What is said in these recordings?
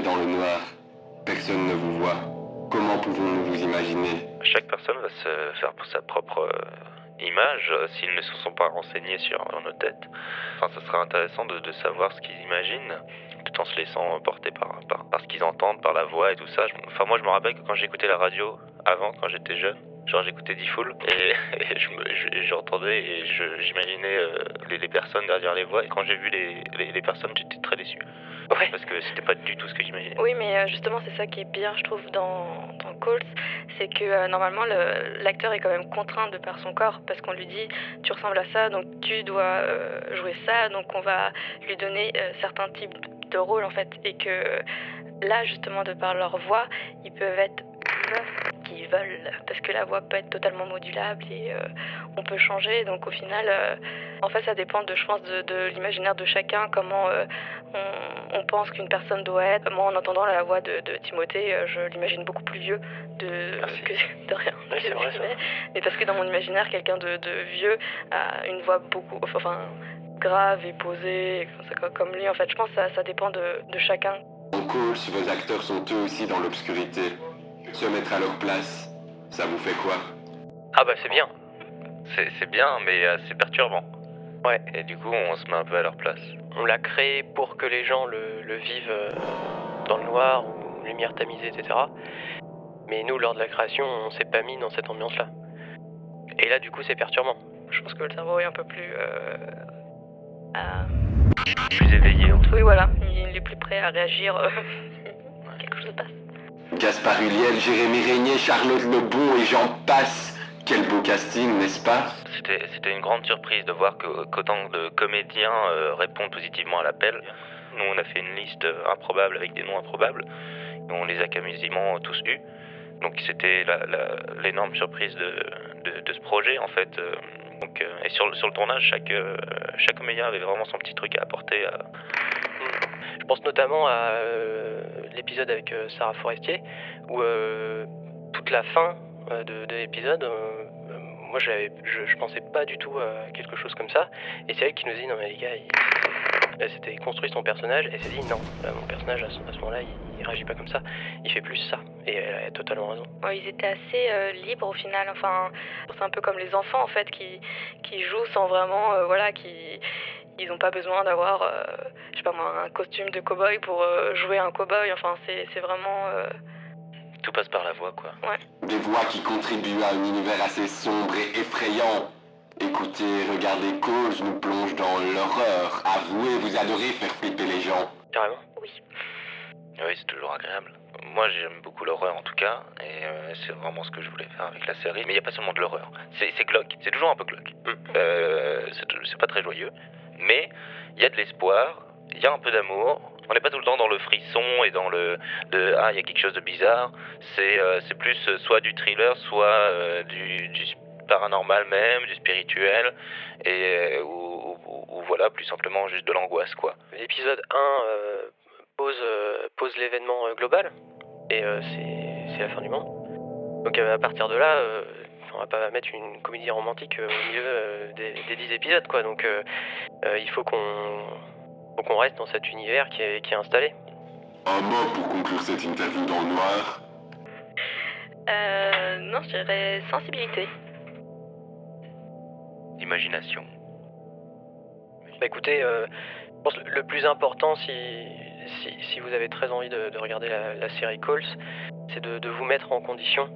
dans le noir. Personne ne vous voit. Comment pouvons-nous vous imaginer? Chaque personne va se faire sa propre image s'ils ne se sont pas renseignés sur nos têtes. Enfin, ce serait intéressant de savoir ce qu'ils imaginent, tout en se laissant porter par ce qu'ils entendent, par la voix et tout ça. Enfin, moi, je me rappelle que quand j'écoutais la radio, avant, quand j'étais jeune, genre j'écoutais D-Fool et j'entendais et j'imaginais les personnes derrière les voix. Et quand j'ai vu les personnes, j'étais très déçu. Ouais. Parce que c'était pas du tout ce que j'imaginais. Oui, mais justement, c'est ça qui est bien, je trouve, dans Calls, c'est que normalement, l'acteur est quand même contraint de par son corps, parce qu'on lui dit, tu ressembles à ça, donc tu dois jouer ça, donc on va lui donner certains types de rôles, en fait, et que là, justement, de par leur voix, ils peuvent être qu'ils veulent, parce que la voix peut être totalement modulable et on peut changer, donc au final, en fait, ça dépend, je pense, de l'imaginaire de chacun, comment on pense qu'une personne doit être. Moi, en entendant la voix de Timothée, je l'imagine beaucoup plus vieux de rien. Oui, c'est vrai, ça. Mais parce que dans mon imaginaire, quelqu'un de vieux a une voix beaucoup, enfin, grave et posée, comme lui. En fait, je pense que ça dépend de chacun. En Calls, vos acteurs sont eux aussi dans l'obscurité. Se mettre à leur place, ça vous fait quoi? Ah bah c'est bien. C'est bien, mais c'est perturbant. Ouais. Et du coup, on se met un peu à leur place. On l'a créé pour que les gens le vivent dans le noir ou lumière tamisée, etc. Mais nous, lors de la création, on s'est pas mis dans cette ambiance-là. Et là, du coup, c'est perturbant. Je pense que le cerveau est un peu plus... Plus éveillé. Oui, voilà, il est plus prêt à réagir si quelque chose se passe. Gaspard Ulliel, Jérémy Régnier, Charlotte Lebon et j'en passe. Quel beau casting, n'est-ce pas? C'était une grande surprise de voir qu'autant de comédiens répondent positivement à l'appel. Nous, on a fait une liste improbable avec des noms improbables. Et on les a quasiment tous eus. Donc c'était l'énorme surprise de ce projet, en fait. Et sur le tournage, chaque comédien avait vraiment son petit truc à apporter. Je pense notamment à l'épisode avec Sarah Forestier, où toute la fin de l'épisode, moi je pensais pas du tout à quelque chose comme ça. Et c'est elle qui nous dit, non mais les gars, elle s'était construit son personnage, et elle s'est dit, non, mon personnage à ce moment-là, il réagit pas comme ça, il fait plus ça. Et elle a totalement raison. Ouais, ils étaient assez libres au final, enfin, c'est un peu comme les enfants en fait, qui jouent sans vraiment, ils n'ont pas besoin d'avoir, je sais pas moi, un costume de cow-boy pour jouer un cow-boy. Enfin, c'est vraiment... Tout passe par la voix, quoi. Ouais. Des voix qui contribuent à un univers assez sombre et effrayant. Écoutez, regardez Calls nous plonge dans l'horreur. Avouez, vous adorez faire flipper les gens. Carrément. Oui. Oui, c'est toujours agréable. Moi, j'aime beaucoup l'horreur en tout cas, et c'est vraiment ce que je voulais faire avec la série. Mais il n'y a pas seulement de l'horreur. C'est glauque, c'est toujours un peu glauque. C'est pas très joyeux, mais il y a de l'espoir, il y a un peu d'amour. On n'est pas tout le temps dans le frisson et dans il y a quelque chose de bizarre. C'est plus soit du thriller, soit du paranormal même, du spirituel, et ou voilà, plus simplement juste de l'angoisse, quoi. L'épisode 1 pose l'événement global, et c'est la fin du monde. Donc à partir de là, on va pas mettre une comédie romantique au milieu des 10 épisodes, quoi. Donc il faut qu'on reste dans cet univers qui est installé. Un mot pour conclure cette interview dans le noir. Non, je dirais sensibilité. Imagination. Bah écoutez, je pense que le plus important, si vous avez très envie de regarder la série Calls, c'est de vous mettre en condition.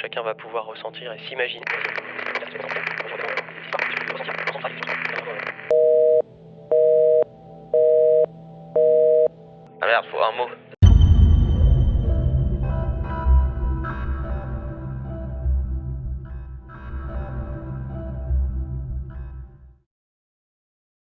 Chacun va pouvoir ressentir et s'imaginer. Ah merde, faut un mot.